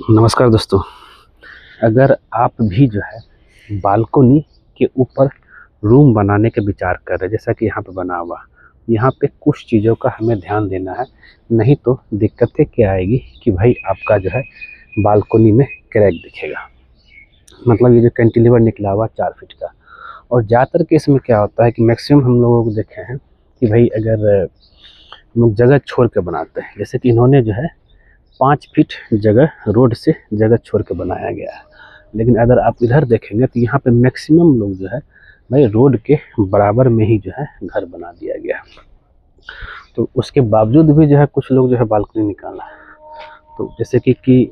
नमस्कार दोस्तों। अगर आप भी जो है बालकोनी के ऊपर रूम बनाने के विचार कर रहे हैं, जैसा कि यहाँ पे बना हुआ, यहाँ पे कुछ चीज़ों का हमें ध्यान देना है, नहीं तो दिक्कतें क्या आएगी कि भाई आपका जो है बालकोनी में क्रैक दिखेगा। मतलब ये जो कैंटिलीवर निकला हुआ 4 फीट का। और ज़्यादातर केस में क्या होता है कि मैक्सिमम हम लोगों को देखे हैं कि भाई अगर हम लोग जगह छोड़ के बनाते हैं, जैसे कि इन्होंने जो है 5 फीट जगह रोड से जगह छोड़ के बनाया गया है। लेकिन अगर आप इधर देखेंगे तो यहाँ पे मैक्सिमम लोग जो है भाई रोड के बराबर में ही जो है घर बना दिया गया है। तो उसके बावजूद भी जो है कुछ लोग जो है बालकनी निकाला है। तो जैसे कि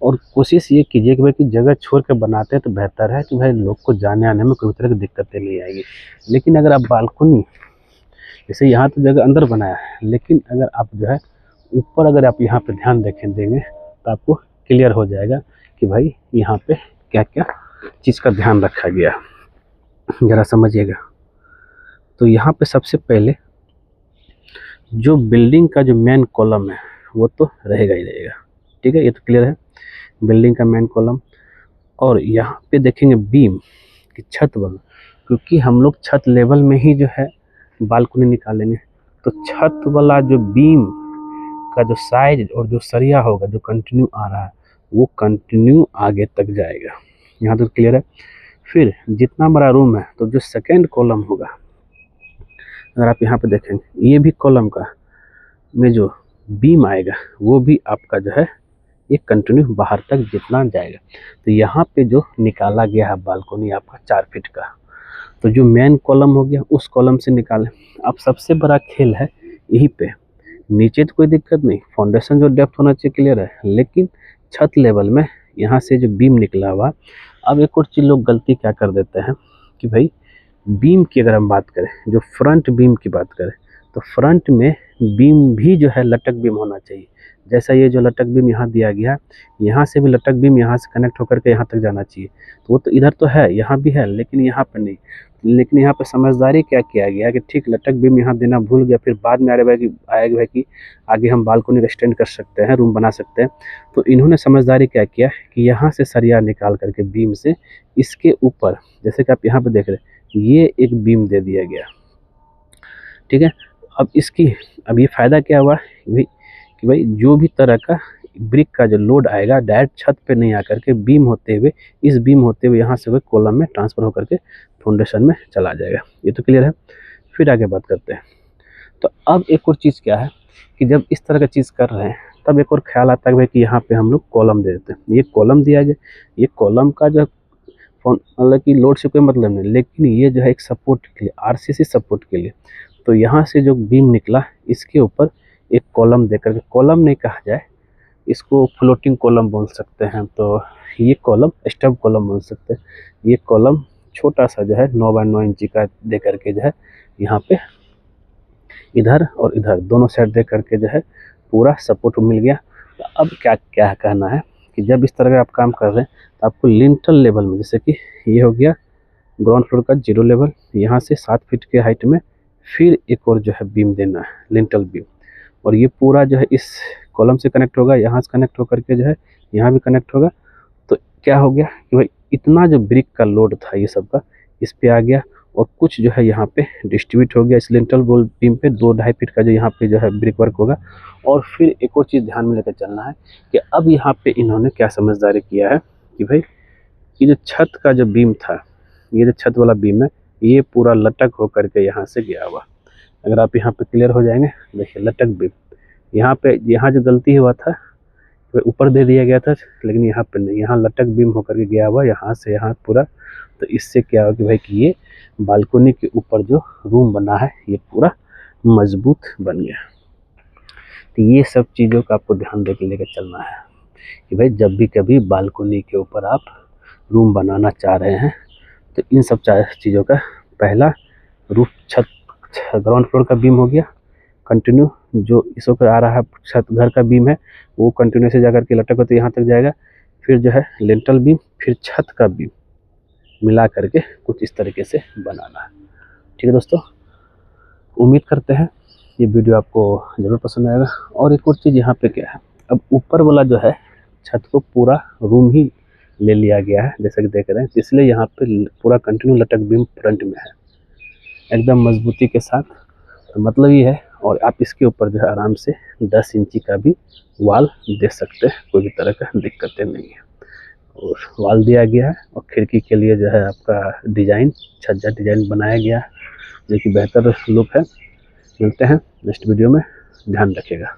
और कोशिश ये कीजिए कि भाई कि जगह छोड़ के बनाते हैं तो बेहतर है कि भाई लोग को जाने आने में कोई तरह की दिक्कतें नहीं आएगी। लेकिन अगर आप बालकनी, जैसे यहाँ तो जगह अंदर बनाया है, लेकिन अगर आप जो है ऊपर अगर आप यहाँ पे ध्यान देंगे तो आपको क्लियर हो जाएगा कि भाई यहाँ पे क्या क्या चीज़ का ध्यान रखा गया, ज़रा समझिएगा। तो यहाँ पे सबसे पहले जो बिल्डिंग का जो मेन कॉलम है वो तो रहेगा ही रहेगा, ठीक है, ये तो क्लियर है, बिल्डिंग का मेन कॉलम। और यहाँ पे देखेंगे बीम की छत वाला, क्योंकि हम लोग छत लेवल में ही जो है बालकनी निकालेंगे, तो छत वाला जो बीम का जो साइज और जो सरिया होगा जो कंटिन्यू आ रहा है वो कंटिन्यू आगे तक जाएगा। यहाँ तक क्लियर है। फिर जितना बड़ा रूम है तो जो सेकेंड कॉलम होगा, अगर आप यहाँ पे देखेंगे ये भी कॉलम का में जो बीम आएगा वो भी आपका जो है ये कंटिन्यू बाहर तक जितना जाएगा। तो यहाँ पे जो निकाला गया है बालकनी आपका 4 फीट का, तो जो मेन कॉलम हो गया उस कॉलम से निकालें। अब सबसे बड़ा खेल है यहीं पे, नीचे तो कोई दिक्कत नहीं, फाउंडेशन जो डेप्थ होना चाहिए क्लियर है, लेकिन छत लेवल में यहाँ से जो बीम निकला हुआ। अब एक और चीज़ लोग गलती क्या कर देते हैं कि भाई बीम की अगर हम बात करें, जो फ्रंट बीम की बात करें, तो फ्रंट में बीम भी जो है लटक बीम होना चाहिए। जैसा ये जो लटक बीम यहाँ दिया गया, यहाँ से भी लटक बीम यहाँ से कनेक्ट होकर के यहाँ तक जाना चाहिए। तो वो तो इधर तो है, यहाँ भी है, लेकिन यहाँ पर नहीं। लेकिन यहाँ पे समझदारी क्या किया गया कि ठीक लटक बीम यहाँ देना भूल गया, फिर बाद में आएगा कि आगे हम बालकनी का एक्सटेंड कर सकते हैं, रूम बना सकते हैं। तो इन्होंने समझदारी क्या किया कि यहाँ से सरिया निकाल करके बीम से इसके ऊपर, जैसे कि आप यहाँ पे देख रहे हैं, ये एक बीम दे दिया गया, ठीक है। अब ये फ़ायदा क्या हुआ कि भाई जो भी तरह का ब्रिक का जो लोड आएगा डायरेक्ट छत पे नहीं आकर के बीम होते हुए यहाँ से कॉलम में ट्रांसफ़र होकर के फाउंडेशन में चला जाएगा। ये तो क्लियर है। फिर आगे बात करते हैं। तो अब एक और चीज़ क्या है कि जब इस तरह का चीज़ कर रहे हैं तब एक और ख्याल आता है भाई कि यहाँ पे हम लोग कॉलम दे देते हैं। ये कॉलम दिया गया, ये कॉलम का जो मतलब कि लोड से कोई मतलब नहीं, लेकिन ये जो है एक सपोर्ट के लिए, आरसीसी सपोर्ट के लिए। तो यहाँ से जो बीम निकला इसके ऊपर एक कॉलम देकर के, कॉलम नहीं कहा जाए, इसको फ्लोटिंग कॉलम बोल सकते हैं। तो ये कॉलम स्टब कॉलम बोल सकते हैं। ये कॉलम छोटा सा जो है 9 बाय 9 इंची का दे करके जो है यहाँ पे इधर और इधर दोनों साइड दे करके जो है पूरा सपोर्ट मिल गया। तो अब क्या क्या कहना है कि जब इस तरह का आप काम कर रहे हैं तो आपको लिंटल लेवल में, जैसे कि ये हो गया ग्राउंड फ्लोर का 0 लेवल, यहाँ से 7 फीट के हाइट में फिर एक और जो है बीम देना है, लिंटल बीम। और ये पूरा जो है इस कॉलम से कनेक्ट होगा, यहाँ से कनेक्ट होकर के जो है यहाँ भी कनेक्ट होगा। तो क्या हो गया कि भाई इतना जो ब्रिक का लोड था ये सब का इस पे आ गया, और कुछ जो है यहाँ पे डिस्ट्रीब्यूट हो गया इस लिंटल बोल बीम पे। 2-2.5 फीट का जो यहाँ पे जो है ब्रिक वर्क होगा। और फिर एक और चीज़ ध्यान में लेकर चलना है कि अब यहाँ पे इन्होंने क्या समझदारी किया है कि भाई ये जो छत का जो बीम था, ये जो छत वाला बीम है, ये पूरा लटक होकर के यहाँ से गया हुआ। अगर आप यहाँ पे क्लियर हो जाएंगे, देखिए लटक बीम यहाँ जो गलती हुआ था ऊपर दे दिया गया था, लेकिन यहाँ पे नहीं, यहाँ लटक बीम होकर के गया हुआ यहाँ से यहाँ पूरा। तो इससे क्या हो कि भाई कि ये बालकनी के ऊपर जो रूम बना है ये पूरा मजबूत बन गया। तो ये सब चीज़ों का आपको ध्यान दे के लेकर चलना है कि भाई जब भी कभी बालकनी के ऊपर आप रूम बनाना चाह रहे हैं तो इन सब चीज़ों का पहला रूफ छत ग्राउंड फ्लोर का बीम हो गया कंटिन्यू, जो इस ऊपर आ रहा है छत घर का बीम है वो कंटिन्यू से जाकर के लटक होते यहाँ तक जाएगा। फिर जो है लिंटल बीम, फिर छत का बीम मिला करके कुछ इस तरीके से बनाना है। ठीक है दोस्तों, उम्मीद करते हैं ये वीडियो आपको ज़रूर पसंद आएगा। और एक और चीज़ यहाँ पे क्या है, अब ऊपर वाला जो है छत को पूरा रूम ही ले लिया गया है, जैसा कि देख रहे हैं। इसलिए यहाँ पे पूरा कंटिन्यू लटक बीम फ्रंट में है एकदम मजबूती के साथ। तो मतलब ये है, और आप इसके ऊपर जो है आराम से 10 इंची का भी वाल दे सकते हैं, कोई भी तरह का दिक्कतें नहीं है। और वाल दिया गया है, और खिड़की के लिए जो है आपका डिज़ाइन छज्जा डिज़ाइन बनाया गया है, जो कि बेहतर लुक है। मिलते हैं नेक्स्ट वीडियो में, ध्यान रखिएगा।